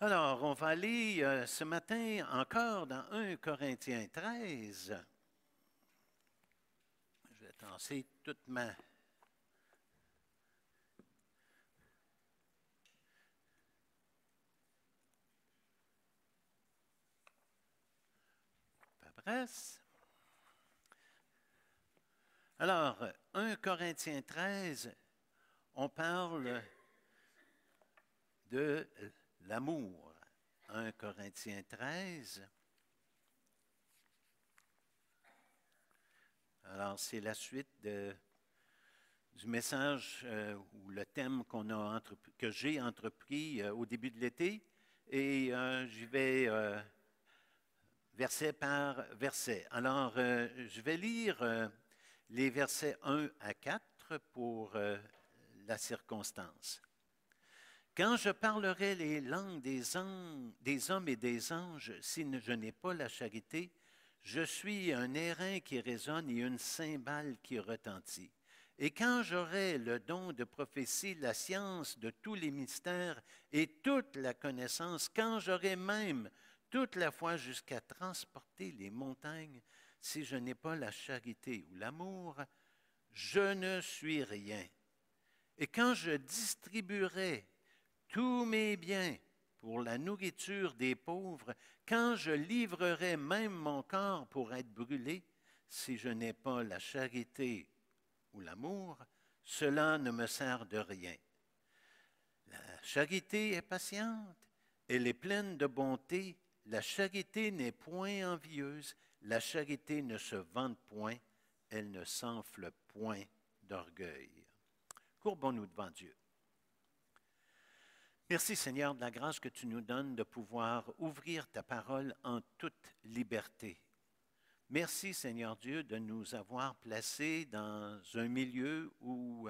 Alors, on va aller ce matin encore dans 1 Corinthiens 13. Je vais tasser toute ma... paperasse. Alors, 1 Corinthiens 13, on parle de l'amour. 1 Corinthiens 13. Alors, c'est la suite du message ou le thème que j'ai entrepris au début de l'été. Et j'y vais verset par verset. Alors, je vais lire les versets 1 à 4 pour la circonstance. Quand je parlerai les langues des hommes et des anges, si je n'ai pas la charité, je suis un airain qui résonne et une cymbale qui retentit. Et quand j'aurai le don de prophétie, la science de tous les mystères et toute la connaissance, quand j'aurai même toute la foi jusqu'à transporter les montagnes, si je n'ai pas la charité ou l'amour, je ne suis rien. Et quand je distribuerai tous mes biens pour la nourriture des pauvres, quand je livrerai même mon corps pour être brûlé, si je n'ai pas la charité ou l'amour, cela ne me sert de rien. La charité est patiente, elle est pleine de bonté, la charité n'est point envieuse, la charité ne se vante point, elle ne s'enfle point d'orgueil. Courbons-nous devant Dieu. Merci Seigneur de la grâce que tu nous donnes de pouvoir ouvrir ta parole en toute liberté. Merci Seigneur Dieu de nous avoir placés dans un milieu où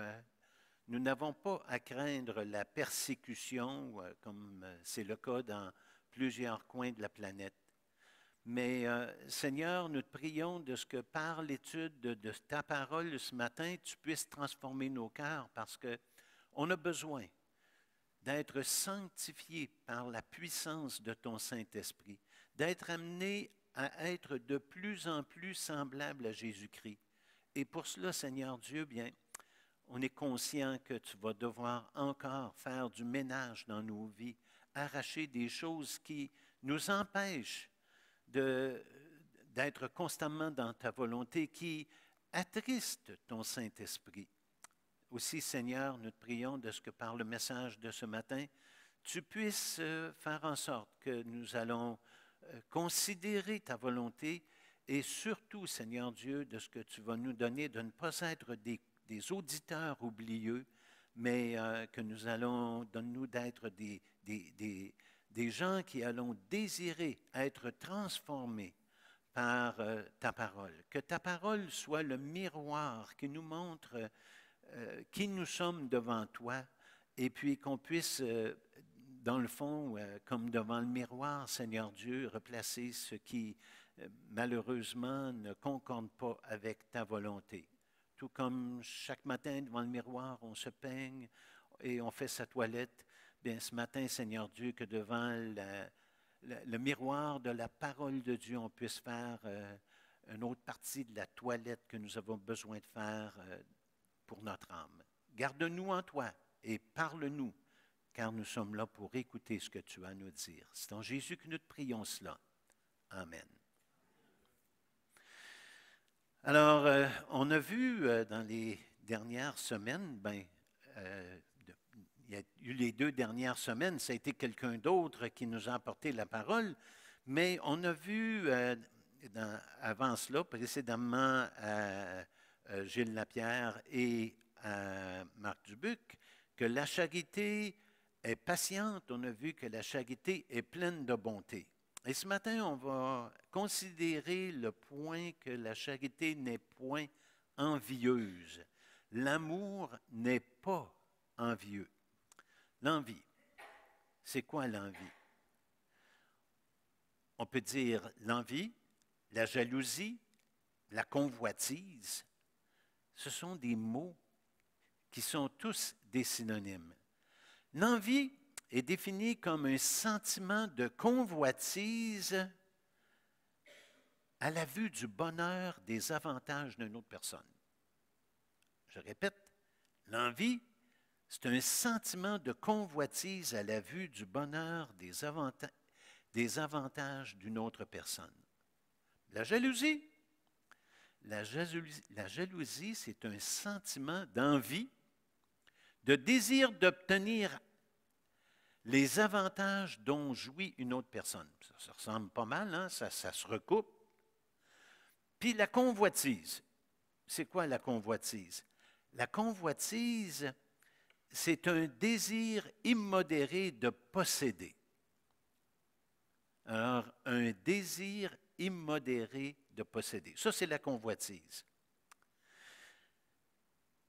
nous n'avons pas à craindre la persécution, comme c'est le cas dans plusieurs coins de la planète. Mais Seigneur, nous te prions de ce que par l'étude de ta parole ce matin, tu puisses transformer nos cœurs parce qu'on a besoin d'être sanctifié par la puissance de ton Saint-Esprit, d'être amené à être de plus en plus semblable à Jésus-Christ. Et pour cela, Seigneur Dieu, bien, on est conscient que tu vas devoir encore faire du ménage dans nos vies, arracher des choses qui nous empêchent d'être constamment dans ta volonté, qui attristent ton Saint-Esprit. Aussi, Seigneur, nous te prions de ce que par le message de ce matin, tu puisses faire en sorte que nous allons considérer ta volonté et surtout, Seigneur Dieu, de ce que tu vas nous donner, de ne pas être des auditeurs oublieux, mais que nous allons, donne-nous d'être des gens qui allons désirer être transformés par ta parole. Que ta parole soit le miroir qui nous montre qui nous sommes devant toi, et puis qu'on puisse, dans le fond, comme devant le miroir, Seigneur Dieu, replacer ce qui, malheureusement, ne concorde pas avec ta volonté. Tout comme chaque matin, devant le miroir, on se peigne et on fait sa toilette, bien ce matin, Seigneur Dieu, que devant le miroir de la parole de Dieu, on puisse faire une autre partie de la toilette que nous avons besoin de faire pour notre âme. Garde-nous en toi et parle-nous, car nous sommes là pour écouter ce que tu as à nous dire. C'est en Jésus que nous te prions cela. Amen. Alors, on a vu dans les dernières semaines, il y a eu les 2 dernières semaines, ça a été quelqu'un d'autre qui nous a apporté la parole, mais on a vu avant cela, précédemment, Gilles Lapierre et Marc Dubuc, que la charité est patiente. On a vu que la charité est pleine de bonté. Et ce matin, on va considérer le point que la charité n'est point envieuse. L'amour n'est pas envieux. L'envie, c'est quoi l'envie? On peut dire l'envie, la jalousie, la convoitise. Ce sont des mots qui sont tous des synonymes. L'envie, est défini comme un sentiment de convoitise à la vue du bonheur, des avantages d'une autre personne. Je répète, l'envie, c'est un sentiment de convoitise à la vue du bonheur, des avantages d'une autre personne. La jalousie, c'est un sentiment d'envie, de désir d'obtenir les avantages dont jouit une autre personne. Ça ressemble pas mal, hein? Ça se recoupe. Puis la convoitise. C'est quoi la convoitise? La convoitise, c'est un désir immodéré de posséder. Alors, un désir immodéré de posséder. Ça, c'est la convoitise.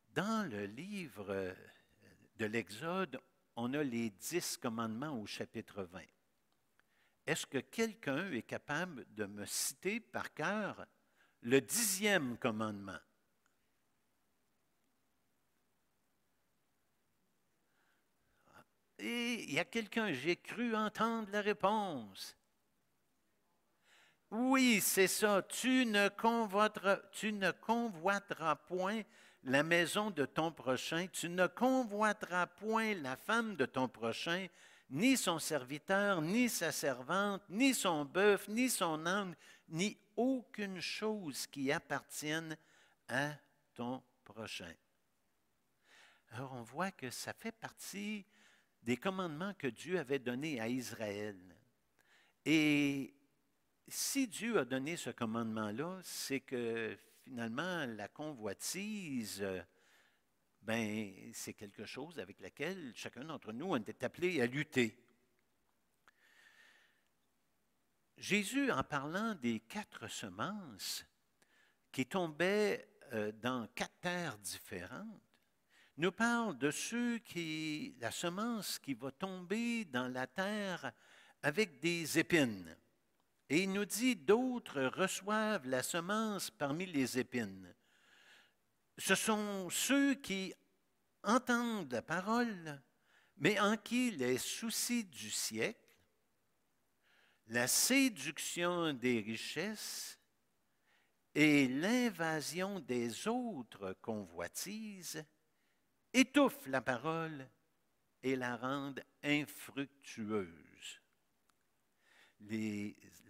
Dans le livre de l'Exode, on a les 10 commandements au chapitre 20. Est-ce que quelqu'un est capable de me citer par cœur le 10e commandement? Et il y a quelqu'un, j'ai cru entendre la réponse. Oui, c'est ça. Tu ne convoiteras point la maison de ton prochain, tu ne convoiteras point la femme de ton prochain, ni son serviteur, ni sa servante, ni son bœuf, ni son âne, ni aucune chose qui appartienne à ton prochain. Alors on voit que ça fait partie des commandements que Dieu avait donnés à Israël. Et si Dieu a donné ce commandement-là, c'est que finalement, la convoitise, c'est quelque chose avec lequel chacun d'entre nous est appelé à lutter. Jésus, en parlant des 4 semences qui tombaient dans 4 terres différentes, nous parle de la semence qui va tomber dans la terre avec des épines. Et il nous dit, d'autres reçoivent la semence parmi les épines. Ce sont ceux qui entendent la parole, mais en qui les soucis du siècle, la séduction des richesses et l'invasion des autres convoitises étouffent la parole et la rendent infructueuse.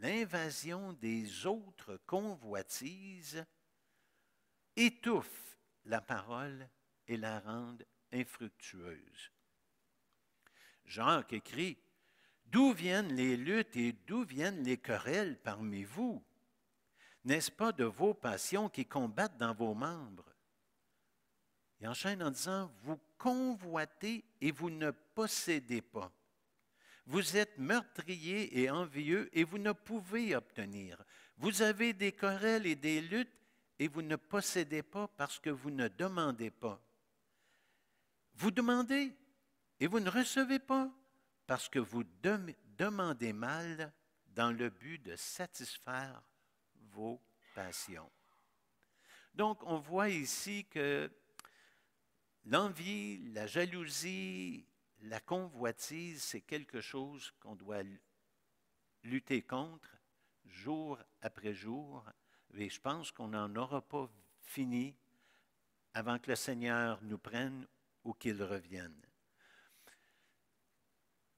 L'invasion des autres convoitises étouffe la parole et la rend infructueuse. Jacques écrit, « D'où viennent les luttes et d'où viennent les querelles parmi vous? N'est-ce pas de vos passions qui combattent dans vos membres? » Il enchaîne en disant, « Vous convoitez et vous ne possédez pas. Vous êtes meurtriers et envieux et vous ne pouvez obtenir. Vous avez des querelles et des luttes et vous ne possédez pas parce que vous ne demandez pas. Vous demandez et vous ne recevez pas parce que vous demandez mal dans le but de satisfaire vos passions. » Donc, on voit ici que l'envie, la jalousie, la convoitise, c'est quelque chose qu'on doit lutter contre jour après jour. Et je pense qu'on n'en aura pas fini avant que le Seigneur nous prenne ou qu'il revienne.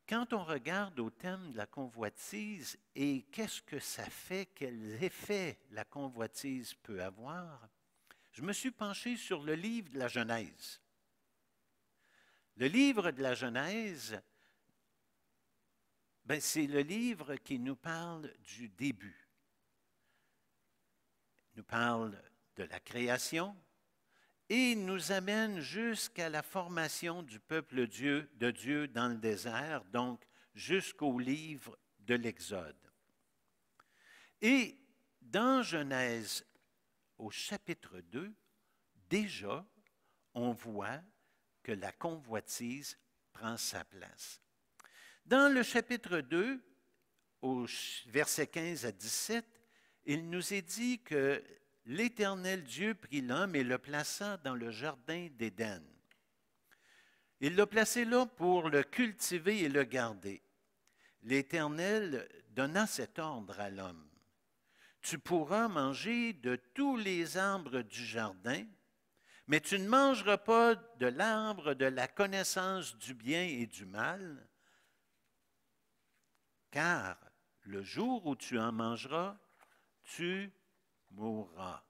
Quand on regarde au thème de la convoitise et qu'est-ce que ça fait, quels effets la convoitise peut avoir, je me suis penché sur le livre de la Genèse. Le livre de la Genèse, c'est le livre qui nous parle du début. Il nous parle de la création et nous amène jusqu'à la formation du peuple de Dieu dans le désert, donc jusqu'au livre de l'Exode. Et dans Genèse, au chapitre 2, déjà, on voit que la convoitise prend sa place. Dans le chapitre 2, au verset 15 à 17, il nous est dit que l'Éternel Dieu prit l'homme et le plaça dans le jardin d'Éden. Il l'a placé là pour le cultiver et le garder. L'Éternel donna cet ordre à l'homme. Tu pourras manger de tous les arbres du jardin, mais tu ne mangeras pas de l'arbre de la connaissance du bien et du mal, car le jour où tu en mangeras, tu mourras.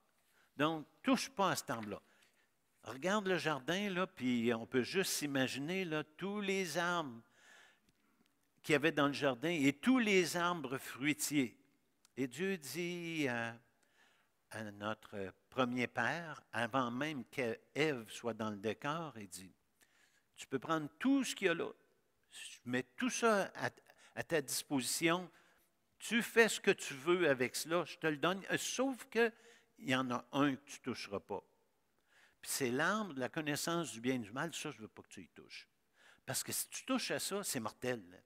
Donc, touche pas à cet arbre-là. Regarde le jardin, là, puis on peut juste s'imaginer là, tous les arbres qu'il y avait dans le jardin et tous les arbres fruitiers. Et Dieu dit à notre premier père, avant même qu'Ève soit dans le décor, il dit, tu peux prendre tout ce qu'il y a là, je mets tout ça à ta disposition, tu fais ce que tu veux avec cela, je te le donne, sauf qu'il y en a un que tu ne toucheras pas. Puis c'est l'arbre de la connaissance du bien et du mal, ça, je ne veux pas que tu y touches. Parce que si tu touches à ça, c'est mortel.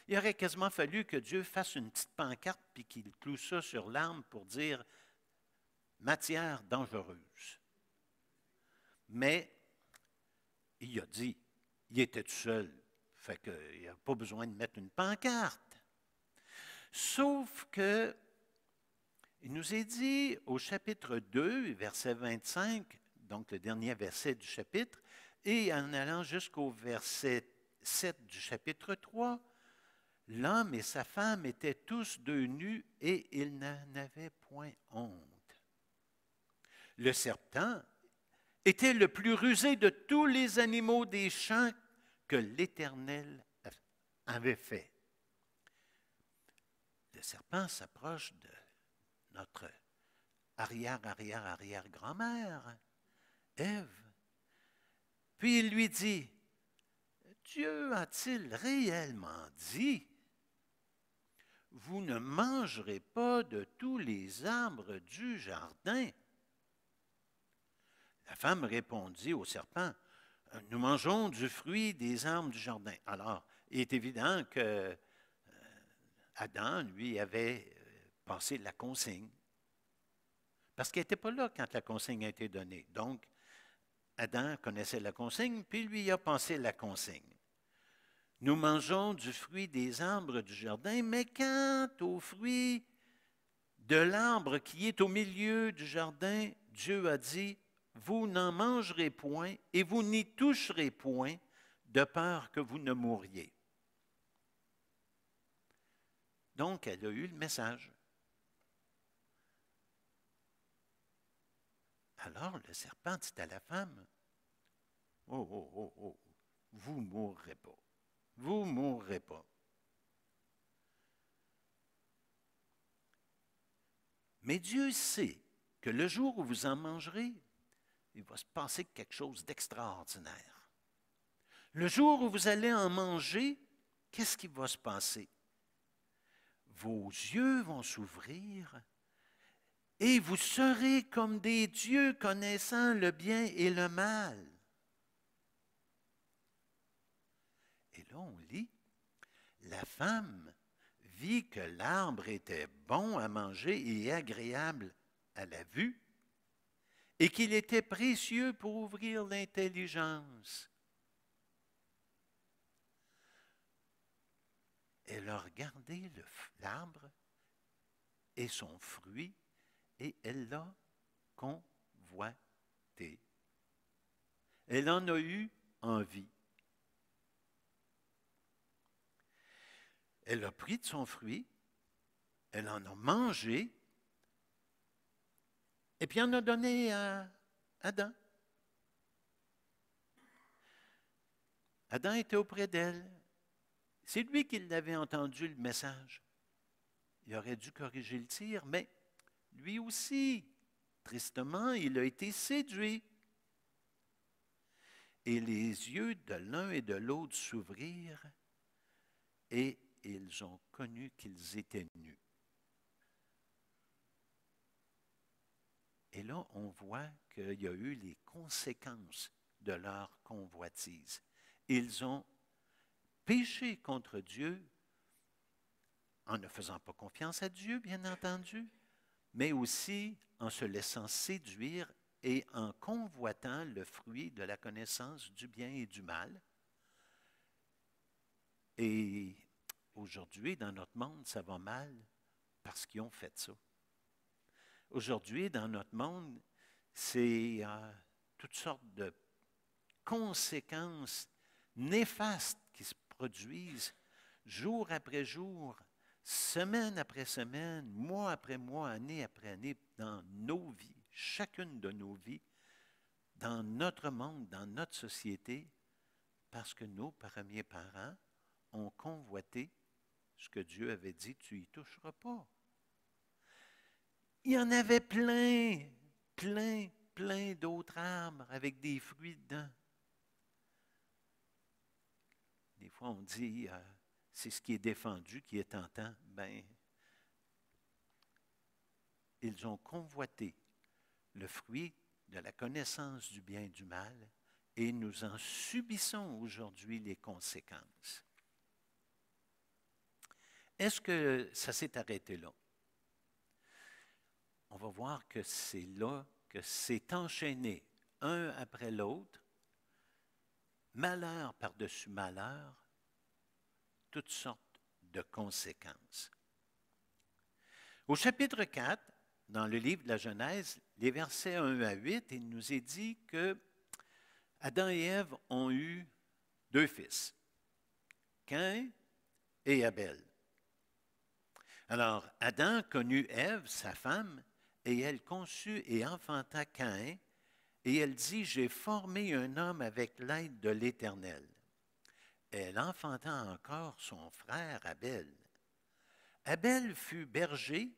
Il aurait quasiment fallu que Dieu fasse une petite pancarte puis qu'il cloue ça sur l'arbre pour dire matière dangereuse. Mais il a dit, il était tout seul, fait qu'il n'y a pas besoin de mettre une pancarte. Sauf que, il nous est dit au chapitre 2, verset 25, donc le dernier verset du chapitre, et en allant jusqu'au verset 7 du chapitre 3, l'homme et sa femme étaient tous deux nus et ils n'en avaient point honte. Le serpent était le plus rusé de tous les animaux des champs que l'Éternel avait fait. Le serpent s'approche de notre arrière-grand-mère, Ève. Puis il lui dit, Dieu a-t-il réellement dit, vous ne mangerez pas de tous les arbres du jardin? La femme répondit au serpent, nous mangeons du fruit des arbres du jardin. Alors, il est évident que Adam, lui, avait passé la consigne. Parce qu'il n'était pas là quand la consigne a été donnée. Donc, Adam connaissait la consigne, puis lui a passé la consigne. Nous mangeons du fruit des arbres du jardin, mais quant au fruit de l'arbre qui est au milieu du jardin, Dieu a dit, vous n'en mangerez point et vous n'y toucherez point, de peur que vous ne mouriez. Donc, elle a eu le message. Alors, le serpent dit à la femme, oh, vous ne mourrez pas. Vous ne mourrez pas. Mais Dieu sait que le jour où vous en mangerez, il va se passer quelque chose d'extraordinaire. Le jour où vous allez en manger, qu'est-ce qui va se passer? Vos yeux vont s'ouvrir et vous serez comme des dieux connaissant le bien et le mal. Et là, on lit, la femme vit que l'arbre était bon à manger et agréable à la vue, et qu'il était précieux pour ouvrir l'intelligence. Elle a regardé l'arbre et son fruit, et elle l'a convoité. Elle en a eu envie. Elle a pris de son fruit, elle en a mangé, et puis en a donné à Adam. Adam était auprès d'elle. C'est lui qui l'avait entendu le message. Il aurait dû corriger le tir, mais lui aussi, tristement, il a été séduit. Et les yeux de l'un et de l'autre s'ouvrirent, et ils ont connu qu'ils étaient nus. Et là, on voit qu'il y a eu les conséquences de leur convoitise. Ils ont péché contre Dieu en ne faisant pas confiance à Dieu, bien entendu, mais aussi en se laissant séduire et en convoitant le fruit de la connaissance du bien et du mal. Et aujourd'hui, dans notre monde, ça va mal parce qu'ils ont fait ça. Aujourd'hui, dans notre monde, c'est toutes sortes de conséquences néfastes qui se produisent jour après jour, semaine après semaine, mois après mois, année après année, dans nos vies, chacune de nos vies, dans notre monde, dans notre société, parce que nos premiers parents ont convoité ce que Dieu avait dit, tu n'y toucheras pas. Il y en avait plein, plein, plein d'autres arbres avec des fruits dedans. Des fois, on dit, c'est ce qui est défendu qui est tentant. Ben, ils ont convoité le fruit de la connaissance du bien et du mal et nous en subissons aujourd'hui les conséquences. Est-ce que ça s'est arrêté là? On va voir que c'est là que c'est enchaîné, un après l'autre, malheur par-dessus malheur, toutes sortes de conséquences. Au chapitre 4, dans le livre de la Genèse, les versets 1 à 8, il nous est dit que Adam et Ève ont eu 2 fils, Caïn et Abel. Alors, Adam connut Ève, sa femme, et elle conçut et enfanta Caïn, et elle dit, j'ai formé un homme avec l'aide de l'Éternel. Elle enfanta encore son frère Abel. Abel fut berger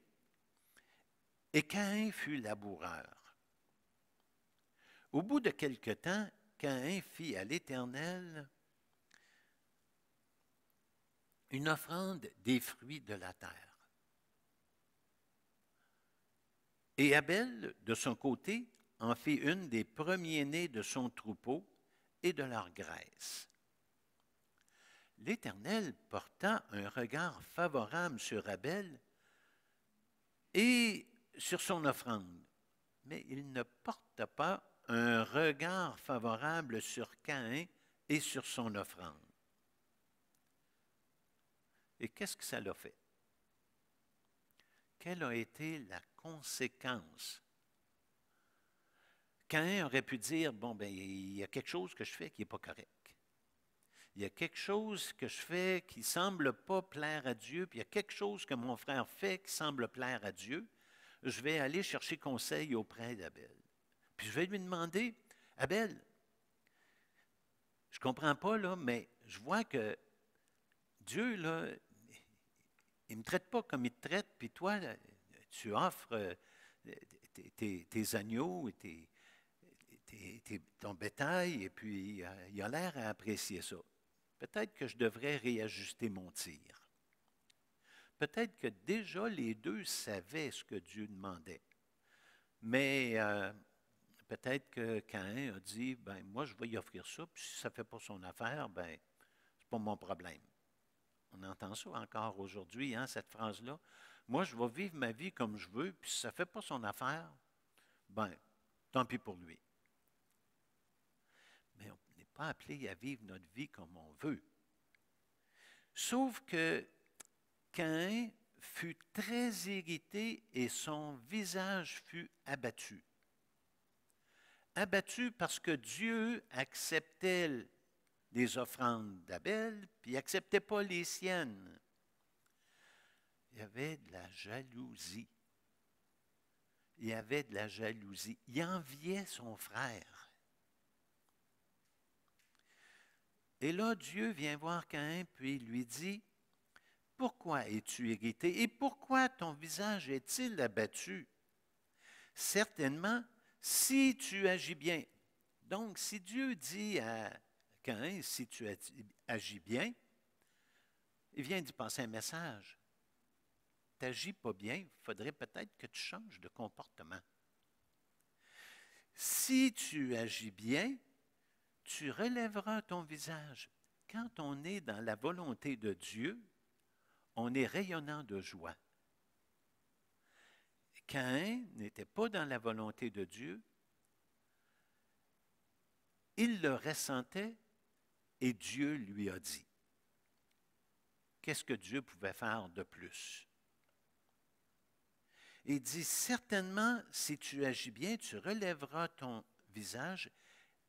et Caïn fut laboureur. Au bout de quelque temps, Caïn fit à l'Éternel une offrande des fruits de la terre. Et Abel, de son côté, en fit une des premiers-nés de son troupeau et de leur graisse. L'Éternel porta un regard favorable sur Abel et sur son offrande, mais il ne porta pas un regard favorable sur Caïn et sur son offrande. Et qu'est-ce que ça l'a fait? Quelle a été la conséquence? Caïn aurait pu dire, bon, ben, il y a quelque chose que je fais qui n'est pas correct. Il y a quelque chose que je fais qui ne semble pas plaire à Dieu, puis il y a quelque chose que mon frère fait qui semble plaire à Dieu. Je vais aller chercher conseil auprès d'Abel. Puis je vais lui demander, Abel, je ne comprends pas, là, mais je vois que Dieu, là, il ne me traite pas comme il te traite, puis toi, tu offres tes agneaux et ton bétail, et puis il a l'air à apprécier ça. Peut-être que je devrais réajuster mon tir. Peut-être que déjà les deux savaient ce que Dieu demandait. Mais peut-être que Caïn a dit, ben moi je vais y offrir ça, puis si ça ne fait pas son affaire, ben c'est pas mon problème. On entend ça encore aujourd'hui, hein, cette phrase-là. Moi je vais vivre ma vie comme je veux, puis si ça ne fait pas son affaire, ben tant pis pour lui. Mais on n'est pas appelé à vivre notre vie comme on veut. Sauf que Caïn fut très irrité et son visage fut abattu. Abattu parce que Dieu acceptait les offrandes d'Abel, puis n'acceptait pas les siennes. Il y avait de la jalousie. Il y avait de la jalousie. Il enviait son frère. Et là, Dieu vient voir Caïn, puis lui dit, « Pourquoi es-tu irrité et pourquoi ton visage est-il abattu? Certainement, si tu agis bien. » Donc, si Dieu dit à Caïn, « Si tu agis bien », il vient d'y passer un message. Tu n'agis pas bien, il faudrait peut-être que tu changes de comportement. Si tu agis bien, tu relèveras ton visage. Quand on est dans la volonté de Dieu, on est rayonnant de joie. Caïn n'était pas dans la volonté de Dieu, il le ressentait et Dieu lui a dit. Qu'est-ce que Dieu pouvait faire de plus? Il dit, certainement, si tu agis bien, tu relèveras ton visage,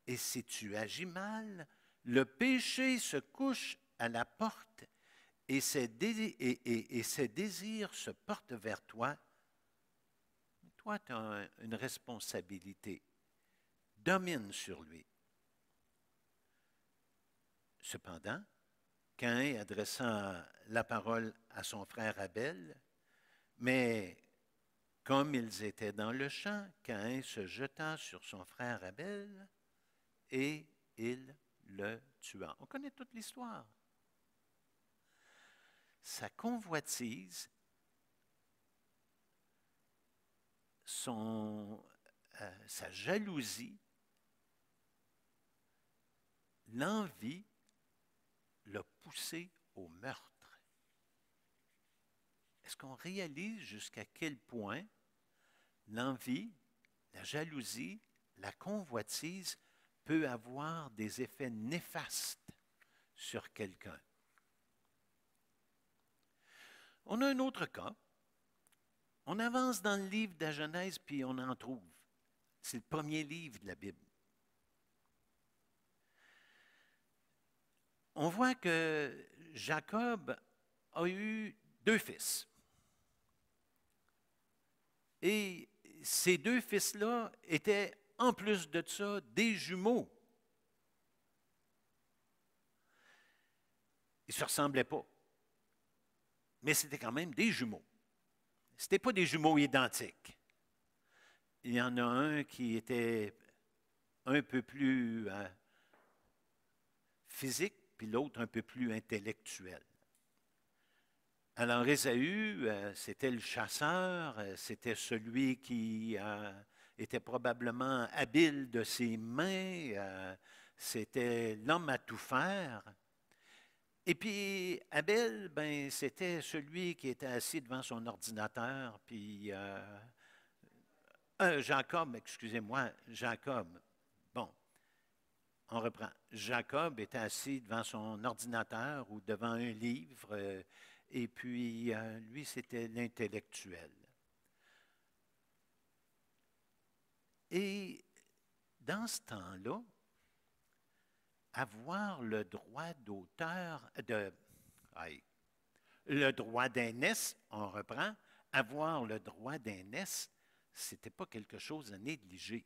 et si tu agis mal, le péché se couche à la porte, et ses désirs se portent vers toi. Toi, tu as une responsabilité. Domine sur lui. Cependant, Caïn adressa la parole à son frère Abel, mais comme ils étaient dans le champ, Caïn se jeta sur son frère Abel et il le tua. On connaît toute l'histoire. Sa convoitise, sa jalousie, l'envie l'a poussé au meurtre. Est-ce qu'on réalise jusqu'à quel point l'envie, la jalousie, la convoitise peut avoir des effets néfastes sur quelqu'un? On a un autre cas. On avance dans le livre de la Genèse, puis on en trouve. C'est le premier livre de la Bible. On voit que Jacob a eu 2 fils. Et ces 2 fils-là étaient, en plus de ça, des jumeaux. Ils ne se ressemblaient pas. Mais c'était quand même des jumeaux. Ce n'étaient pas des jumeaux identiques. Il y en a un qui était un peu plus physique, puis l'autre un peu plus intellectuel. Alors Ésaü, c'était le chasseur, c'était celui qui était probablement habile de ses mains, c'était l'homme à tout faire. Et puis Abel, ben, c'était celui qui était assis devant son ordinateur, puis Jacob, excusez-moi, Jacob. Bon, on reprend. Jacob était assis devant son ordinateur ou devant un livre, et puis lui, c'était l'intellectuel. Et dans ce temps-là, avoir le droit d'auteur, le droit d'aînesse, on reprend, avoir le droit d'aînesse, ce n'était pas quelque chose à négliger.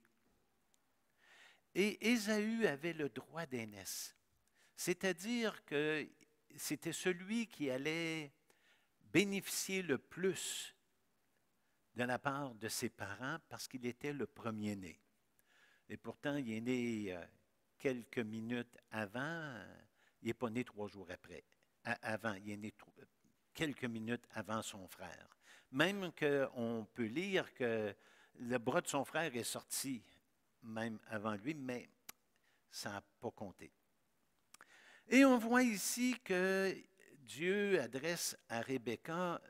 Et Ésaü avait le droit d'aînesse, c'est-à-dire que c'était celui qui allait bénéficier le plus de la part de ses parents parce qu'il était le premier-né. Et pourtant, il est né quelques minutes avant, il n'est pas né 3 jours après. Avant, il est né quelques minutes avant son frère. Même qu'on peut lire que le bras de son frère est sorti même avant lui, mais ça n'a pas compté. Et on voit ici que Dieu adresse à Rebecca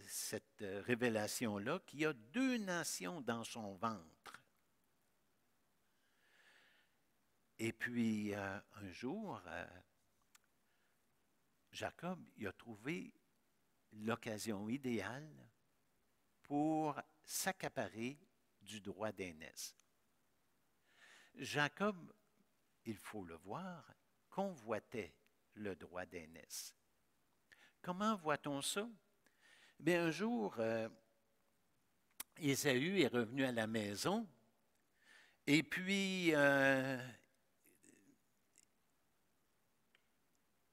cette révélation-là, qu'il y a 2 nations dans son ventre. Et puis, un jour, Jacob il a trouvé l'occasion idéale pour s'accaparer du droit d'aînesse. Jacob, il faut le voir, convoitait le droit d'aînesse. Comment voit-on ça? Bien, un jour, Ésaü est revenu à la maison et puis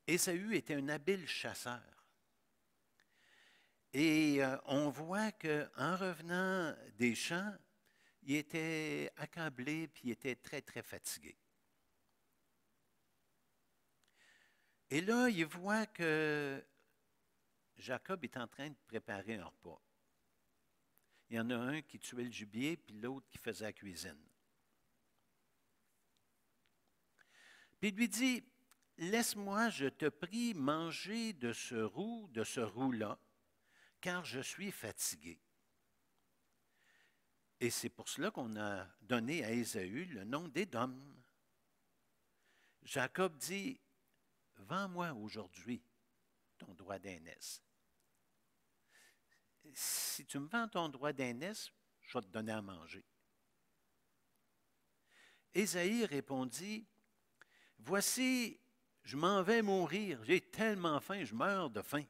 Ésaü était un habile chasseur. Et on voit qu'en revenant des champs, il était accablé puis il était très, très fatigué. Et là, il voit que Jacob est en train de préparer un repas. Il y en a un qui tuait le gibier puis l'autre qui faisait la cuisine. Puis il lui dit, « Laisse-moi, je te prie, manger de ce roux-là, car je suis fatigué. » Et c'est pour cela qu'on a donné à Ésaü le nom d'Édom. Jacob dit, vends-moi aujourd'hui ton droit d'aînesse. Si tu me vends ton droit d'aînesse, je vais te donner à manger. Ésaïe répondit, voici, je m'en vais mourir, j'ai tellement faim, je meurs de faim.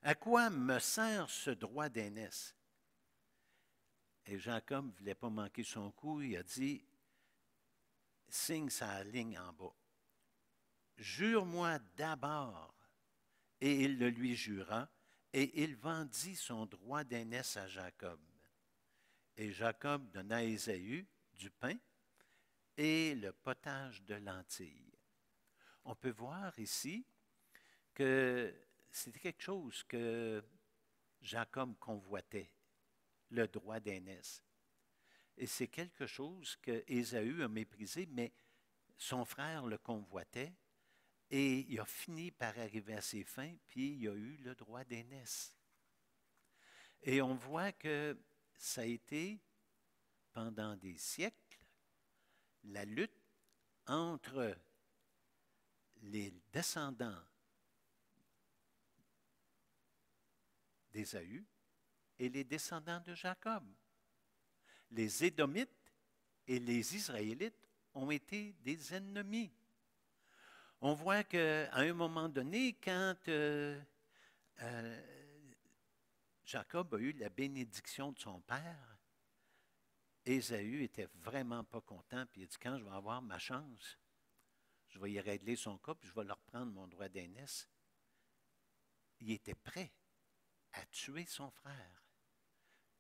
À quoi me sert ce droit d'aînesse? Et Jacob ne voulait pas manquer son coup, il a dit, signe sa ligne en bas. Jure-moi d'abord. Et il le lui jura, et il vendit son droit d'aînesse à Jacob. Et Jacob donna à Ésaü du pain et le potage de lentilles. On peut voir ici que c'était quelque chose que Jacob convoitait, le droit d'aînesse. Et c'est quelque chose que Ésaü a méprisé, mais son frère le convoitait et il a fini par arriver à ses fins, puis il a eu le droit d'aînesse. Et on voit que ça a été, pendant des siècles, la lutte entre les descendants d'Ésaü et les descendants de Jacob. Les Édomites et les Israélites ont été des ennemis. On voit qu'à un moment donné, quand Jacob a eu la bénédiction de son père, Ésaü était vraiment pas content, puis il a dit, quand je vais avoir ma chance, je vais y régler son cas, puis je vais leur prendre mon droit d'aînesse. Il était prêt à tuer son frère,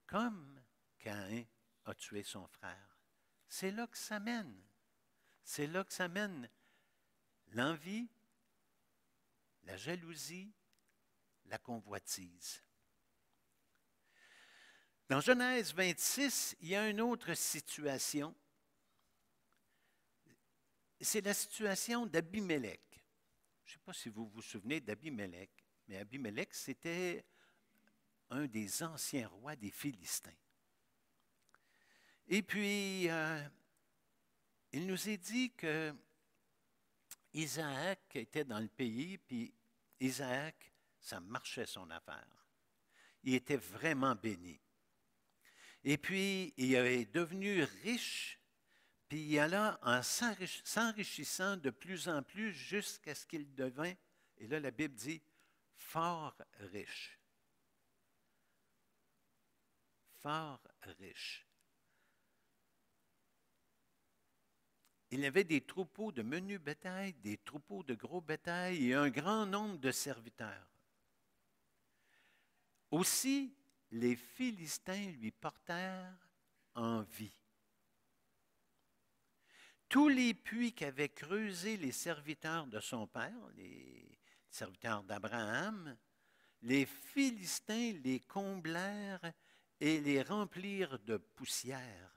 comme Caïn a tué son frère. C'est là que ça mène. C'est là que ça mène l'envie, la jalousie, la convoitise. Dans Genèse 26, il y a une autre situation. C'est la situation d'Abimélec. Je ne sais pas si vous vous souvenez d'Abimélec, mais Abimélec, c'était un des anciens rois des Philistins. Et puis, il nous est dit que Isaac était dans le pays, puis Isaac, ça marchait son affaire. Il était vraiment béni. Et puis, il est devenu riche, puis il alla en s'enrichissant de plus en plus jusqu'à ce qu'il devint, et là la Bible dit, fort riche. Fort riche. Il avait des troupeaux de menu bétail, des troupeaux de gros bétail et un grand nombre de serviteurs. Aussi, les Philistins lui portèrent envie. Tous les puits qu'avaient creusés les serviteurs de son père, les serviteurs d'Abraham, les Philistins les comblèrent et les remplirent de poussière.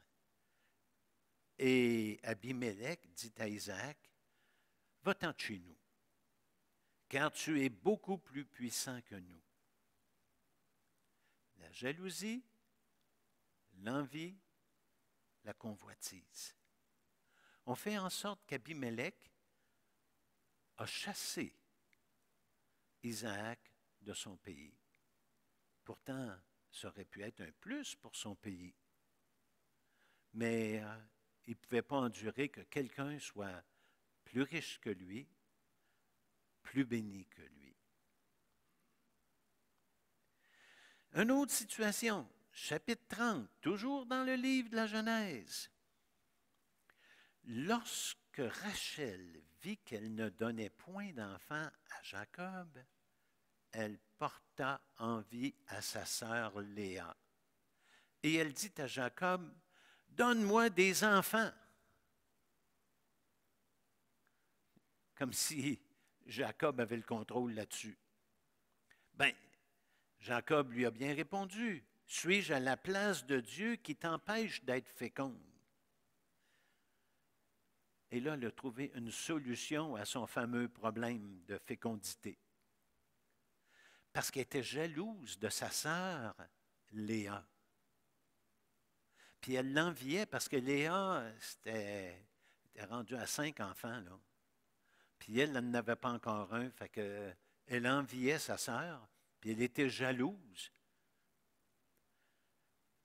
Et Abimélec dit à Isaac, va-t'en de chez nous, car tu es beaucoup plus puissant que nous. La jalousie, l'envie, la convoitise. On fait en sorte qu'Abimélec a chassé Isaac de son pays. Pourtant, ça aurait pu être un plus pour son pays. Mais il ne pouvait pas endurer que quelqu'un soit plus riche que lui, plus béni que lui. Une autre situation, chapitre 30, toujours dans le livre de la Genèse. Lorsque Rachel vit qu'elle ne donnait point d'enfant à Jacob, elle porta envie à sa sœur Léa. Et elle dit à Jacob, donne-moi des enfants. Comme si Jacob avait le contrôle là-dessus. Bien, Jacob lui a bien répondu, suis-je à la place de Dieu qui t'empêche d'être féconde? Et là, elle a trouvé une solution à son fameux problème de fécondité. Parce qu'elle était jalouse de sa sœur Léa. Puis elle l'enviait parce que Léa, c'était était rendue à 5 enfants, là. Puis elle n'en avait pas encore un, fait que elle enviait sa sœur, puis elle était jalouse.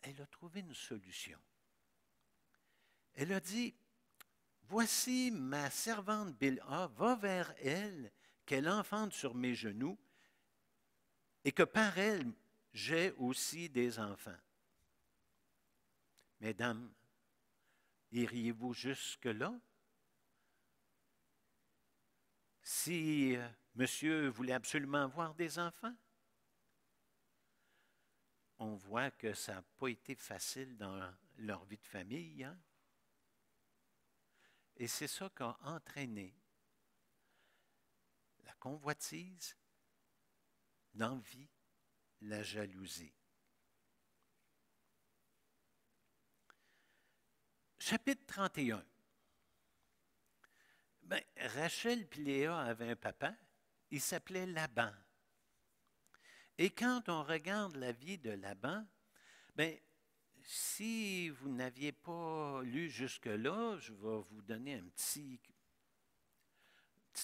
Elle a trouvé une solution. Elle a dit, voici ma servante Bilha, va vers elle, qu'elle enfante sur mes genoux, et que par elle, j'ai aussi des enfants. Mesdames, iriez-vous jusque-là? Si monsieur voulait absolument avoir des enfants? On voit que ça n'a pas été facile dans leur vie de famille, hein? Et c'est ça qui a entraîné la convoitise, l'envie, la jalousie. Chapitre 31. Ben, Rachel et Léa avaient un papa, il s'appelait Laban. Et quand on regarde la vie de Laban, ben, si vous n'aviez pas lu jusque-là, je vais vous donner une petite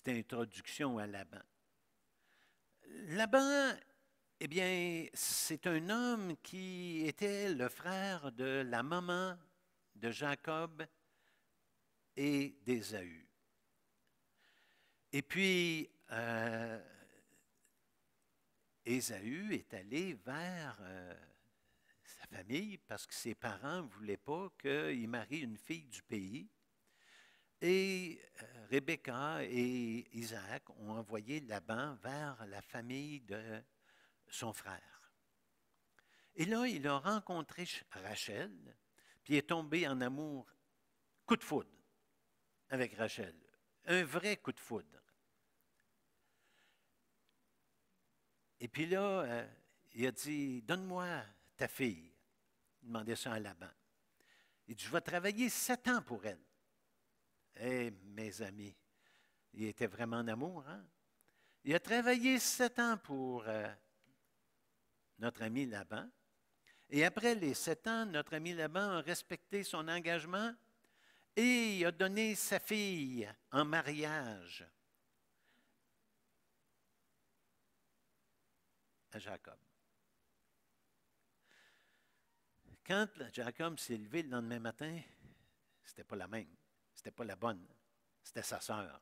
introduction à Laban. Laban, eh bien, c'est un homme qui était le frère de la maman de Jacob et d'Ésaü. Et puis, Ésaü est allé vers sa famille parce que ses parents ne voulaient pas qu'il marie une fille du pays. Et Rebecca et Isaac ont envoyé Laban vers la famille de son frère. Et là, il a rencontré Rachel, puis il est tombé en amour, coup de foudre, avec Rachel. Un vrai coup de foudre. Et puis là, il a dit, donne-moi ta fille. Il demandait ça à Laban. Il dit, je vais travailler 7 ans pour elle. Eh, mes amis, il était vraiment en amour, hein? Il a travaillé 7 ans pour notre ami Laban. Et après les 7 ans, notre ami Laban a respecté son engagement et il a donné sa fille en mariage à Jacob. Quand Jacob s'est levé le lendemain matin, c'était pas la même, c'était pas la bonne, c'était sa sœur.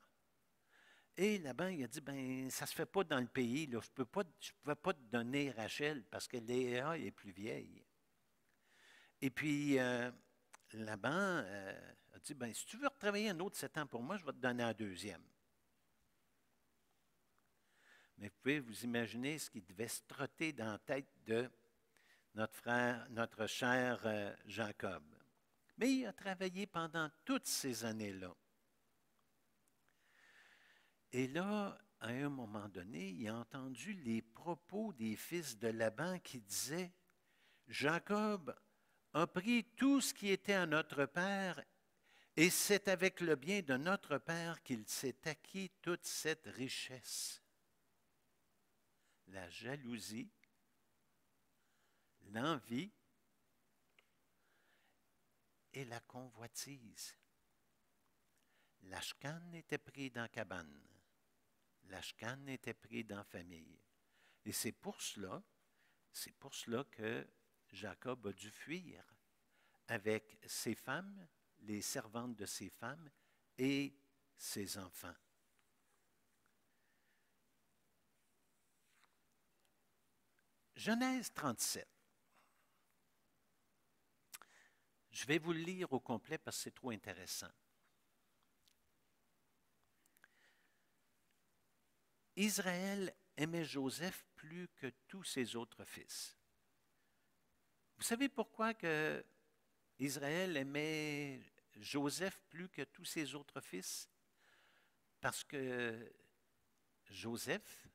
Et Laban, il a dit, ben, ça se fait pas dans le pays, là. Je ne pouvais pas te donner Rachel parce que Léa est plus vieille. Et puis, Laban a dit, ben, si tu veux retravailler un autre 7 ans pour moi, je vais te donner un deuxième. Mais vous pouvez vous imaginer ce qui devait se trotter dans la tête de notre frère, notre cher Jacob. Mais il a travaillé pendant toutes ces années-là. Et là, à un moment donné, il a entendu les propos des fils de Laban qui disaient, Jacob a pris tout ce qui était à notre père, et c'est avec le bien de notre père qu'il s'est acquis toute cette richesse. La jalousie, l'envie et la convoitise. L'ashkan était pris dans la cabane. L'ashkan était pris dans la famille. Et c'est pour cela que Jacob a dû fuir avec ses femmes, les servantes de ses femmes et ses enfants. Genèse 37. Je vais vous le lire au complet parce que c'est trop intéressant. Israël aimait Joseph plus que tous ses autres fils. Vous savez pourquoi que Israël aimait Joseph plus que tous ses autres fils? Parce que Joseph,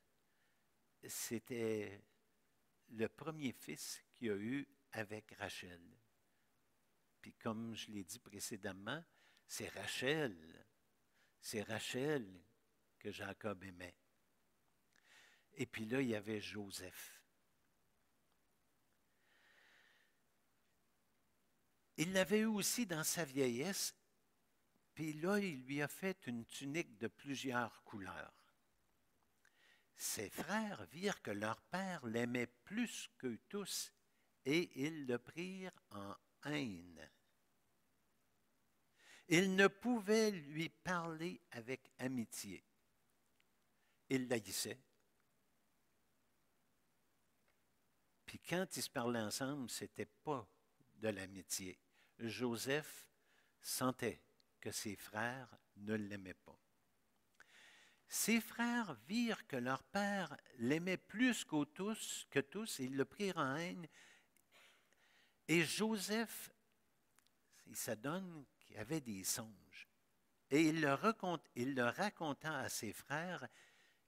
c'était le premier fils qu'il a eu avec Rachel. Puis comme je l'ai dit précédemment, c'est Rachel que Jacob aimait. Et puis là, il y avait Joseph. Il l'avait eu aussi dans sa vieillesse, Puis là, il lui a fait une tunique de plusieurs couleurs. Ses frères virent que leur père l'aimait plus qu'eux tous, et ils le prirent en haine. Ils ne pouvaient lui parler avec amitié. Ils l'haïssaient. Puis quand ils se parlaient ensemble, ce n'était pas de l'amitié. Joseph sentait que ses frères ne l'aimaient pas. Ses frères virent que leur père l'aimait plus que tous, et ils le prirent en haine. Et Joseph, il s'adonne qu'il avait des songes. Et il le raconta à ses frères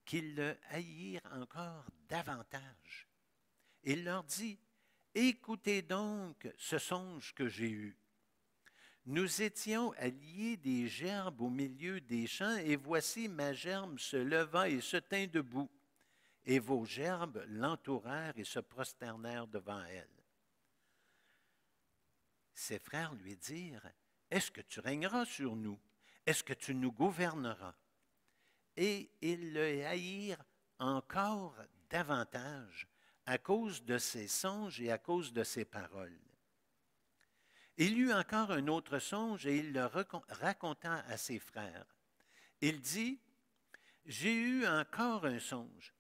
qu'ils le haïrent encore davantage. Il leur dit, « Écoutez donc ce songe que j'ai eu. Nous étions à lier des gerbes au milieu des champs, et voici ma gerbe se leva et se tint debout, et vos gerbes l'entourèrent et se prosternèrent devant elle. » Ses frères lui dirent, « Est-ce que tu régneras sur nous? Est-ce que tu nous gouverneras? » Et ils le haïrent encore davantage à cause de ses songes et à cause de ses paroles. Il eut encore un autre songe et il le raconta à ses frères. Il dit, « J'ai eu encore un songe,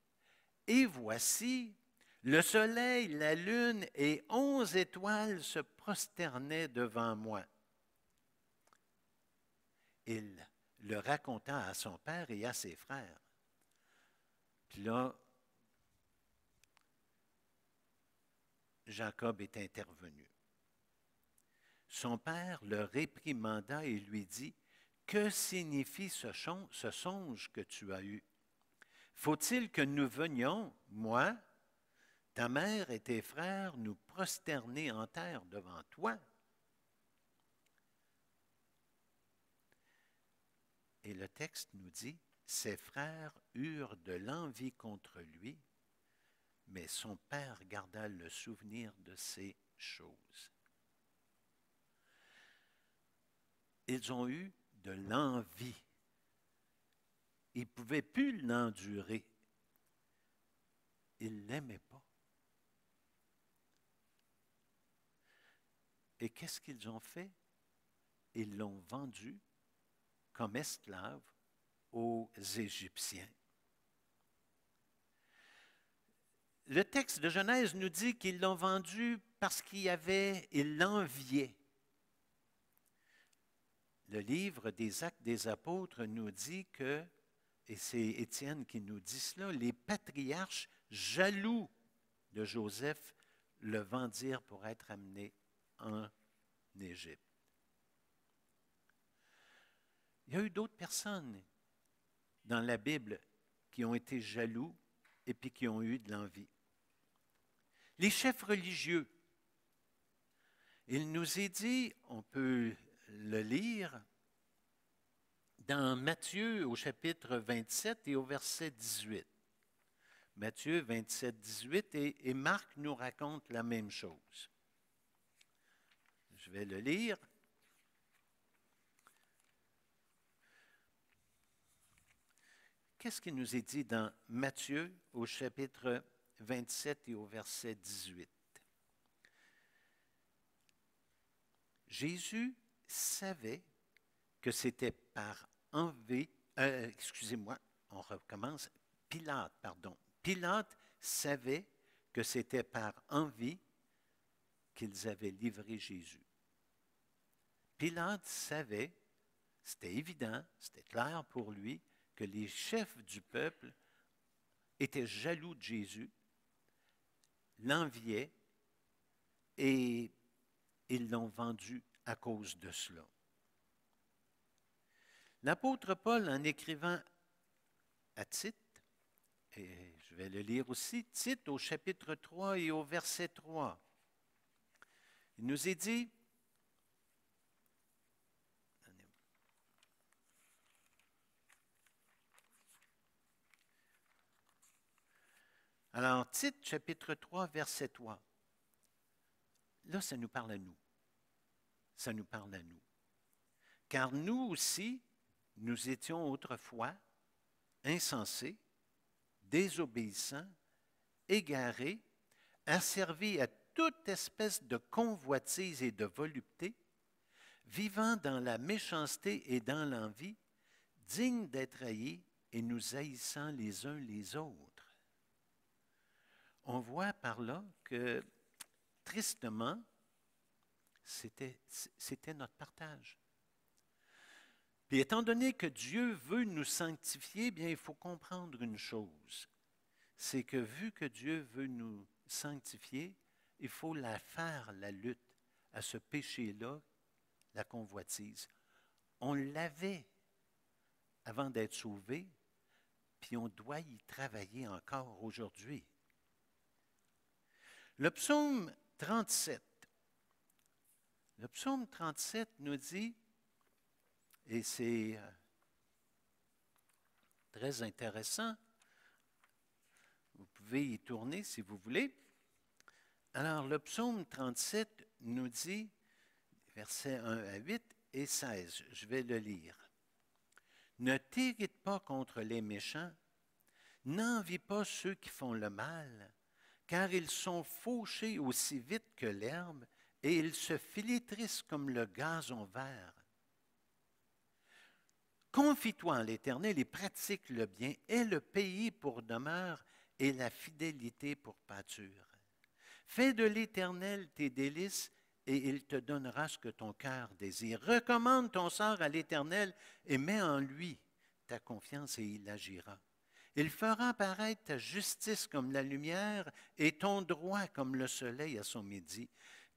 et voici, le soleil, la lune et 11 étoiles se prosternaient devant moi. » Il le raconta à son père et à ses frères. Puis là, Jacob est intervenu. Son père le réprimanda et lui dit, « Que signifie ce songe que tu as eu? Faut-il que nous venions, moi, ta mère et tes frères, nous prosterner en terre devant toi? » Et le texte nous dit, ses frères eurent de l'envie contre lui, mais son père garda le souvenir de ces choses. Ils ont eu de l'envie. Ils ne pouvaient plus l'endurer. Ils ne l'aimaient pas. Et qu'est-ce qu'ils ont fait? Ils l'ont vendu comme esclave aux Égyptiens. Le texte de Genèse nous dit qu'ils l'ont vendu parce ils l'enviaient. Le livre des Actes des Apôtres nous dit que, et c'est Étienne qui nous dit cela, les patriarches jaloux de Joseph le vendirent pour être amené en Égypte. Il y a eu d'autres personnes dans la Bible qui ont été jaloux et puis qui ont eu de l'envie. Les chefs religieux, il nous est dit, on peut le lire dans Matthieu au chapitre 27 et au verset 18. Matthieu 27, 18 et Marc nous raconte la même chose. Je vais le lire. Qu'est-ce qui nous est dit dans Matthieu au chapitre 27 et au verset 18? Jésus savait que c'était par envie, on recommence, Pilate savait que c'était par envie qu'ils avaient livré Jésus. Pilate savait, c'était évident, c'était clair pour lui, que les chefs du peuple étaient jaloux de Jésus, l'enviaient et ils l'ont vendu à cause de cela. L'apôtre Paul, en écrivant à Tite, et je vais le lire aussi, Tite au chapitre 3 et au verset 3, il nous est dit, alors Tite chapitre 3, verset 3, là ça nous parle à nous, ça nous parle à nous. Car nous aussi, nous étions autrefois insensés, désobéissants, égarés, asservis à toute espèce de convoitise et de volupté, vivant dans la méchanceté et dans l'envie, dignes d'être haïs et nous haïssant les uns les autres. On voit par là que, tristement, c'était notre partage. Puis étant donné que Dieu veut nous sanctifier, bien, il faut comprendre une chose. C'est que vu que Dieu veut nous sanctifier, il faut la faire, la lutte à ce péché-là, la convoitise. On l'avait avant d'être sauvé, puis on doit y travailler encore aujourd'hui. Le psaume 37. Le psaume 37 nous dit, et c'est très intéressant, vous pouvez y tourner si vous voulez. Alors, le psaume 37 nous dit, versets 1 à 8 et 16, je vais le lire. Ne t'irrite pas contre les méchants, n'envie pas ceux qui font le mal, car ils sont fauchés aussi vite que l'herbe et ils se flétrissent comme le gazon vert. Confie-toi en l'Éternel et pratique le bien, aie le pays pour demeure et la fidélité pour pâture. Fais de l'Éternel tes délices et il te donnera ce que ton cœur désire. Recommande ton sort à l'Éternel et mets en lui ta confiance et il agira. Il fera paraître ta justice comme la lumière et ton droit comme le soleil à son midi.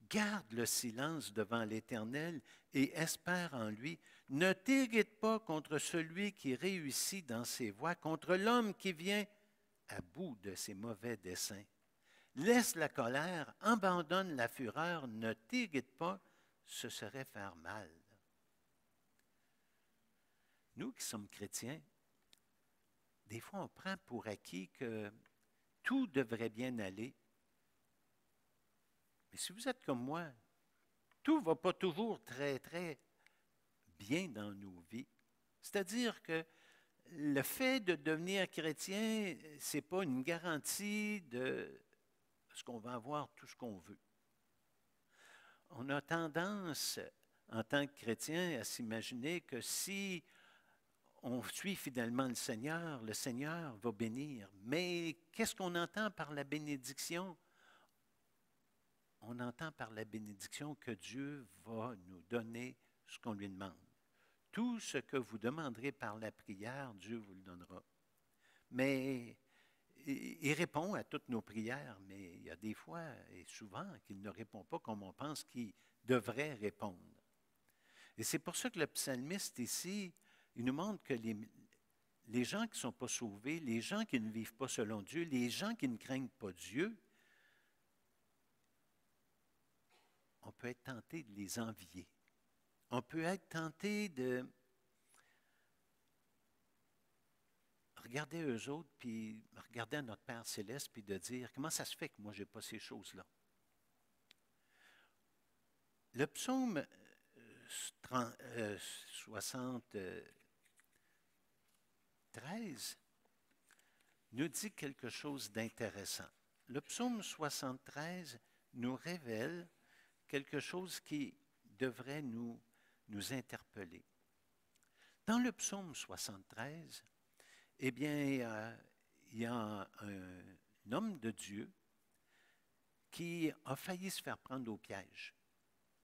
Garde le silence devant l'Éternel et espère en lui. Ne t'irrite pas contre celui qui réussit dans ses voies, contre l'homme qui vient à bout de ses mauvais desseins. Laisse la colère, abandonne la fureur, ne t'irrite pas, ce serait faire mal. Nous qui sommes chrétiens, des fois on prend pour acquis que tout devrait bien aller. Mais si vous êtes comme moi, tout ne va pas toujours très, très bien dans nos vies. C'est-à-dire que le fait de devenir chrétien, ce n'est pas une garantie de ce qu'on va avoir tout ce qu'on veut. On a tendance, en tant que chrétien, à s'imaginer que si on suit fidèlement le Seigneur va bénir. Mais qu'est-ce qu'on entend par la bénédiction? On entend par la bénédiction que Dieu va nous donner ce qu'on lui demande. Tout ce que vous demanderez par la prière, Dieu vous le donnera. Mais il répond à toutes nos prières, mais il y a des fois et souvent qu'il ne répond pas comme on pense qu'il devrait répondre. Et c'est pour ça que le psalmiste ici, il nous montre que les gens qui ne sont pas sauvés, les gens qui ne vivent pas selon Dieu, les gens qui ne craignent pas Dieu, on peut être tenté de les envier. On peut être tenté de regarder eux autres, puis regarder à notre Père céleste, puis de dire, comment ça se fait que moi, je n'ai pas ces choses-là? Le psaume 73 nous dit quelque chose d'intéressant. Le psaume 73 nous révèle quelque chose qui devrait nous interpeller. Dans le psaume 73, eh bien, il y a un homme de Dieu qui a failli se faire prendre au piège,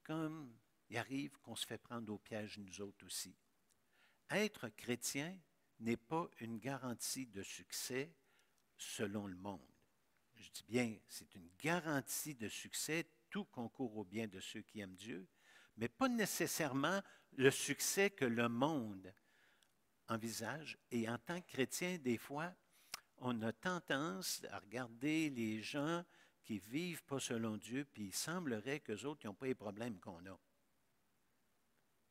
comme il arrive qu'on se fait prendre au piège nous autres aussi. Être chrétien n'est pas une garantie de succès selon le monde. Je dis bien, c'est une garantie de succès, tout concourt au bien de ceux qui aiment Dieu, mais pas nécessairement le succès que le monde envisage. Et en tant que chrétien, des fois, on a tendance à regarder les gens qui ne vivent pas selon Dieu, puis il semblerait qu'eux autres n'ont pas les problèmes qu'on a.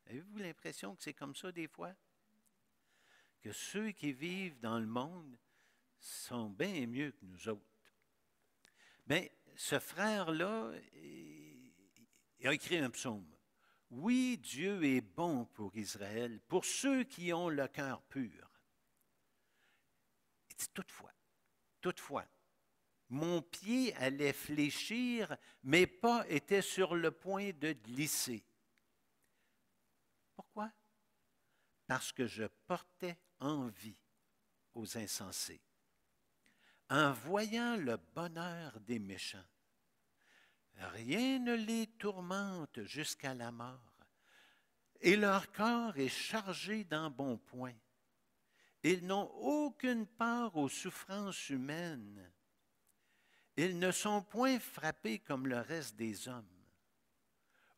Avez-vous l'impression que c'est comme ça des fois? Que ceux qui vivent dans le monde sont bien mieux que nous autres. Bien, ce frère-là, il a écrit un psaume Oui, Dieu est bon pour Israël, pour ceux qui ont le cœur pur. Il dit toutefois, mon pied allait fléchir, mes pas étaient sur le point de glisser. Pourquoi? Parce que je portais envie aux insensés. En voyant le bonheur des méchants, rien ne les tourmente jusqu'à la mort, et leur corps est chargé d'embonpoint. Ils n'ont aucune part aux souffrances humaines. Ils ne sont point frappés comme le reste des hommes.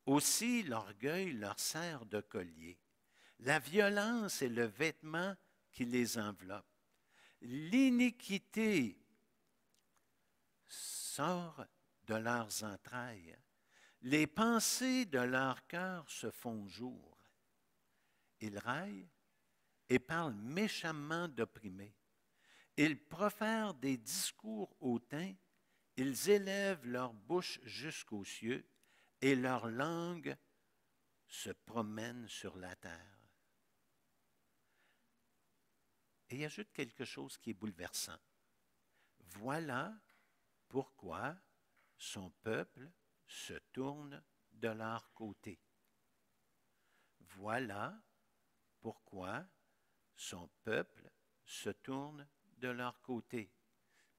Aussi l'orgueil leur sert de collier. La violence est le vêtement qui les enveloppe. L'iniquité sort de leurs entrailles. Les pensées de leur cœur se font jour. Ils raillent et parlent méchamment d'opprimés. Ils profèrent des discours hautains. Ils élèvent leur bouche jusqu'aux cieux et leur langue se promène sur la terre. Et il ajoute quelque chose qui est bouleversant. Voilà pourquoi son peuple se tourne de leur côté. Voilà pourquoi son peuple se tourne de leur côté.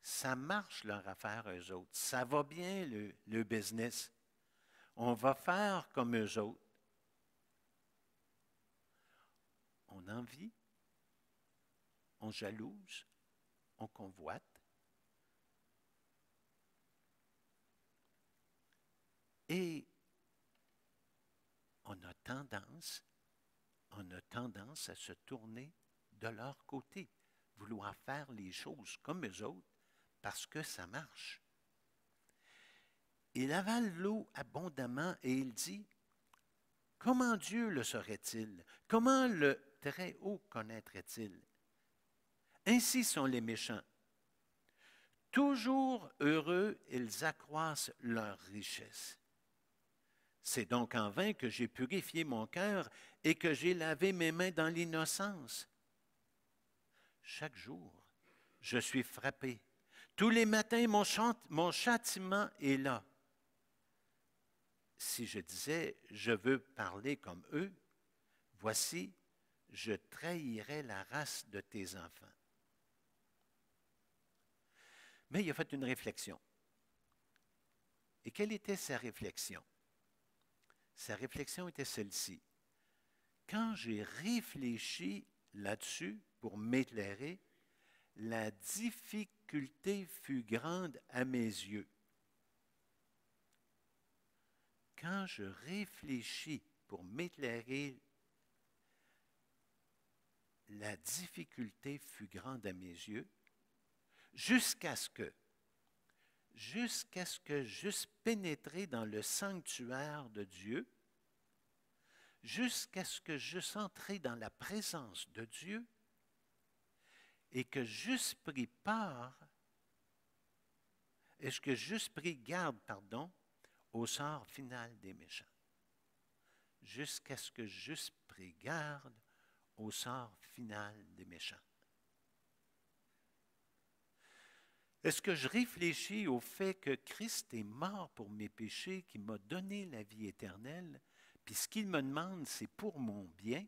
Ça marche leur affaire, eux autres. Ça va bien le business. On va faire comme eux autres. On envie, on jalouse, on convoite. Et on a tendance à se tourner de leur côté, vouloir faire les choses comme eux autres parce que ça marche. Il avale l'eau abondamment et il dit, comment Dieu le saurait-il? Comment le Très-Haut connaîtrait-il? Ainsi sont les méchants. Toujours heureux, ils accroissent leur richesse. C'est donc en vain que j'ai purifié mon cœur et que j'ai lavé mes mains dans l'innocence. Chaque jour, je suis frappé. Tous les matins, mon châtiment est là. Si je disais, je veux parler comme eux, voici, je trahirais la race de tes enfants. Mais il a fait une réflexion. Et quelle était sa réflexion? Sa réflexion était celle-ci. Quand j'ai réfléchi là-dessus pour m'éclairer, la difficulté fut grande à mes yeux. Quand je réfléchis pour m'éclairer, la difficulté fut grande à mes yeux, jusqu'à ce que j'eusse pénétré dans le sanctuaire de Dieu, jusqu'à ce que j'eusse entré dans la présence de Dieu et que j'eusse pris garde, au sort final des méchants. Jusqu'à ce que j'eusse pris garde au sort final des méchants. Est-ce que je réfléchis au fait que Christ est mort pour mes péchés, qui m'a donné la vie éternelle, puis ce qu'il me demande, c'est pour mon bien?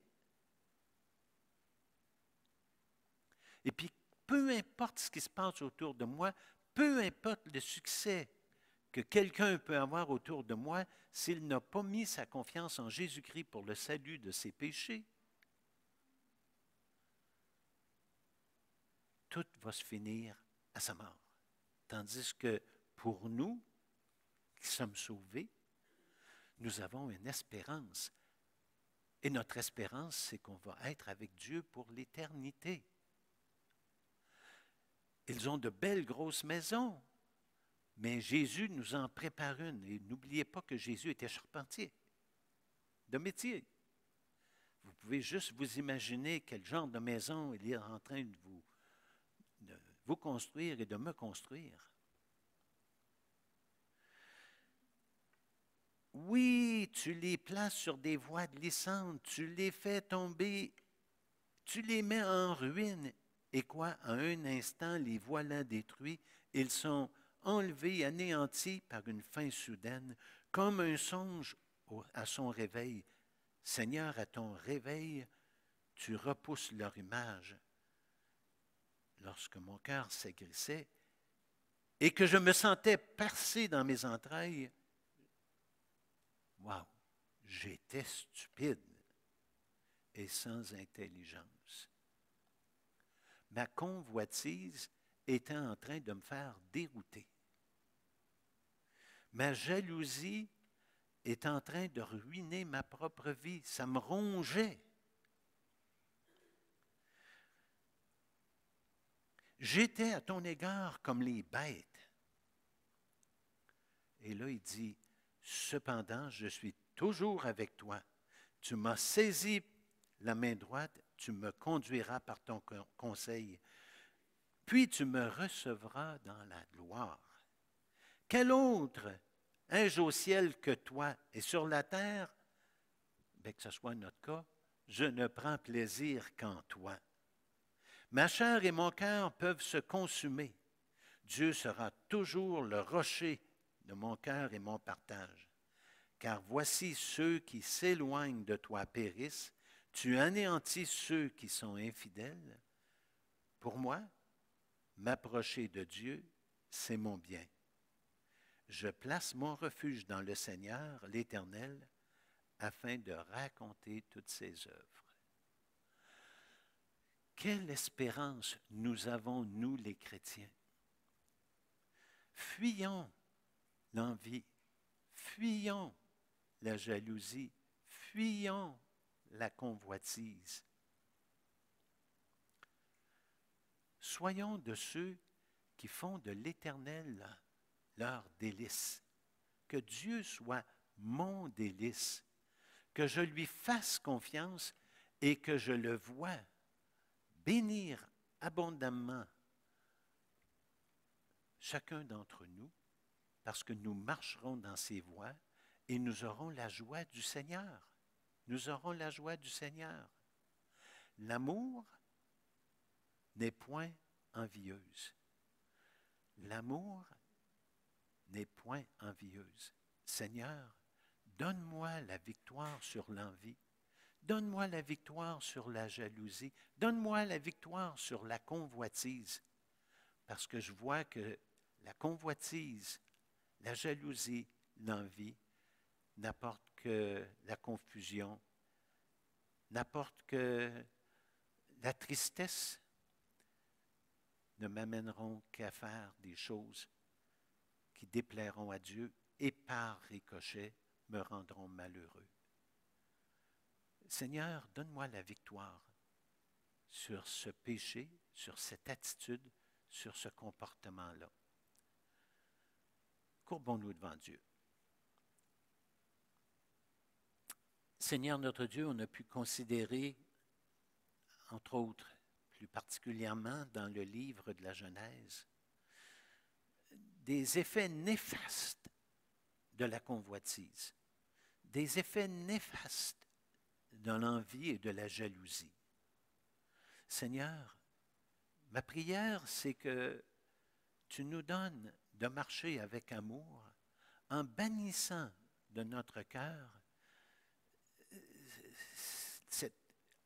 Et puis, peu importe ce qui se passe autour de moi, peu importe le succès que quelqu'un peut avoir autour de moi, s'il n'a pas mis sa confiance en Jésus-Christ pour le salut de ses péchés, tout va se finir à sa mort. Tandis que pour nous, qui sommes sauvés, nous avons une espérance. Et notre espérance, c'est qu'on va être avec Dieu pour l'éternité. Ils ont de belles grosses maisons, mais Jésus nous en prépare une. Et n'oubliez pas que Jésus était charpentier de métier. Vous pouvez juste vous imaginer quel genre de maison il est en train de vous construire et de me construire. Oui, tu les places sur des voies glissantes, tu les fais tomber, tu les mets en ruine. Et quoi, en un instant, les voilà détruits. Ils sont enlevés, anéantis par une fin soudaine, comme un songe à son réveil. Seigneur, à ton réveil, tu repousses leur image. Lorsque mon cœur s'aigrissait et que je me sentais percé dans mes entrailles, waouh, j'étais stupide et sans intelligence. Ma convoitise était en train de me faire dérouter. Ma jalousie est en train de ruiner ma propre vie. Ça me rongeait. J'étais à ton égard comme les bêtes. Et là, il dit, cependant, je suis toujours avec toi. Tu m'as saisi la main droite, tu me conduiras par ton conseil, puis tu me recevras dans la gloire. Quel autre ai-je au ciel que toi? Et sur la terre, bien que ce soit notre cas, je ne prends plaisir qu'en toi. Ma chair et mon cœur peuvent se consumer. Dieu sera toujours le rocher de mon cœur et mon partage. Car voici ceux qui s'éloignent de toi périssent, tu anéantis ceux qui sont infidèles. Pour moi, m'approcher de Dieu, c'est mon bien. Je place mon refuge dans le Seigneur, l'Éternel, afin de raconter toutes ses œuvres. Quelle espérance nous avons, nous les chrétiens. Fuyons l'envie, fuyons la jalousie, fuyons la convoitise. Soyons de ceux qui font de l'Éternel leur délice. Que Dieu soit mon délice, que je lui fasse confiance et que je le voie bénir abondamment chacun d'entre nous, parce que nous marcherons dans ses voies et nous aurons la joie du Seigneur. Nous aurons la joie du Seigneur. L'amour n'est point envieuse. L'amour n'est point envieuse. Seigneur, donne-moi la victoire sur l'envie. Donne-moi la victoire sur la jalousie. Donne-moi la victoire sur la convoitise. Parce que je vois que la convoitise, la jalousie, l'envie n'apportent que la confusion, n'apportent que la tristesse, ne m'amèneront qu'à faire des choses qui déplairont à Dieu et par ricochet me rendront malheureux. Seigneur, donne-moi la victoire sur ce péché, sur cette attitude, sur ce comportement-là. Courbons-nous devant Dieu. Seigneur notre Dieu, on a pu considérer, entre autres, plus particulièrement dans le livre de la Genèse, des effets néfastes de la convoitise, des effets néfastes de l'envie et de la jalousie. Seigneur, ma prière, c'est que tu nous donnes de marcher avec amour en bannissant de notre cœur cette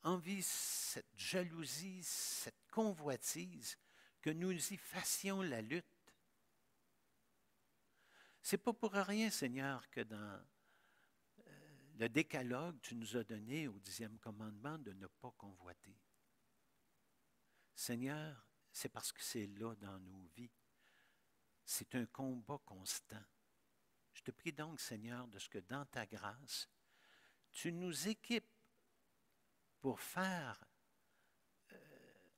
envie, cette jalousie, cette convoitise, que nous y fassions la lutte. Ce n'est pas pour rien, Seigneur, que dans le décalogue, tu nous as donné au 10e commandement de ne pas convoiter. Seigneur, c'est parce que c'est là dans nos vies. C'est un combat constant. Je te prie donc, Seigneur, de ce que dans ta grâce, tu nous équipes pour faire,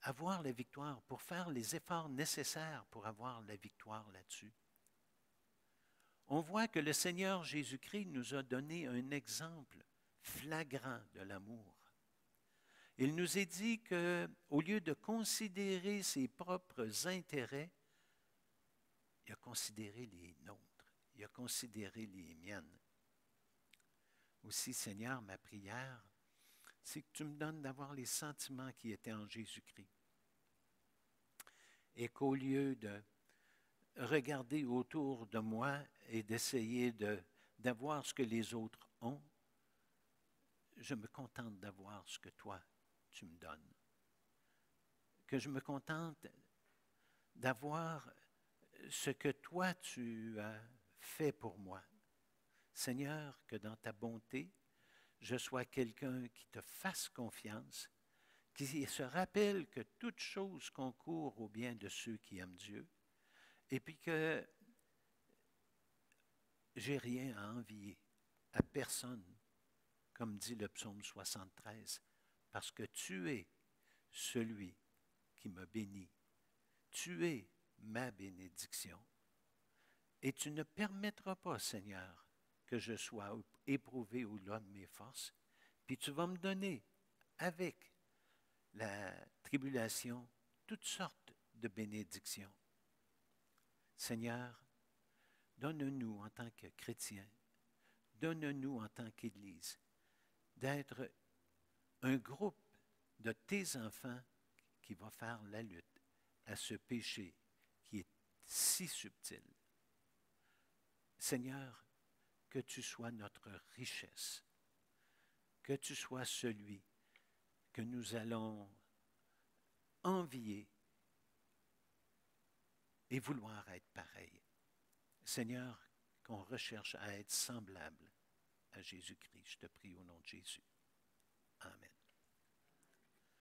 avoir la victoire, pour faire les efforts nécessaires pour avoir la victoire là-dessus. On voit que le Seigneur Jésus-Christ nous a donné un exemple flagrant de l'amour. Il nous est dit qu'au lieu de considérer ses propres intérêts, il a considéré les nôtres, il a considéré les miennes. Aussi, Seigneur, ma prière, c'est que tu me donnes d'avoir les sentiments qui étaient en Jésus-Christ. Et qu'au lieu de regarder autour de moi et d'essayer d'avoir ce que les autres ont, je me contente d'avoir ce que toi, tu me donnes. Que je me contente d'avoir ce que toi, tu as fait pour moi. Seigneur, que dans ta bonté, je sois quelqu'un qui te fasse confiance, qui se rappelle que toute chose concourt au bien de ceux qui aiment Dieu, et puis que j'ai rien à envier à personne, comme dit le psaume 73, parce que tu es celui qui me bénit. Tu es ma bénédiction. Et tu ne permettras pas, Seigneur, que je sois éprouvé au-delà de mes forces, puis tu vas me donner, avec la tribulation, toutes sortes de bénédictions. Seigneur, donne-nous en tant que chrétiens, donne-nous en tant qu'Église, d'être un groupe de tes enfants qui va faire la lutte à ce péché qui est si subtil. Seigneur, que tu sois notre richesse, que tu sois celui que nous allons envier et vouloir être pareil. Seigneur, qu'on recherche à être semblable à Jésus-Christ. Je te prie au nom de Jésus. Amen.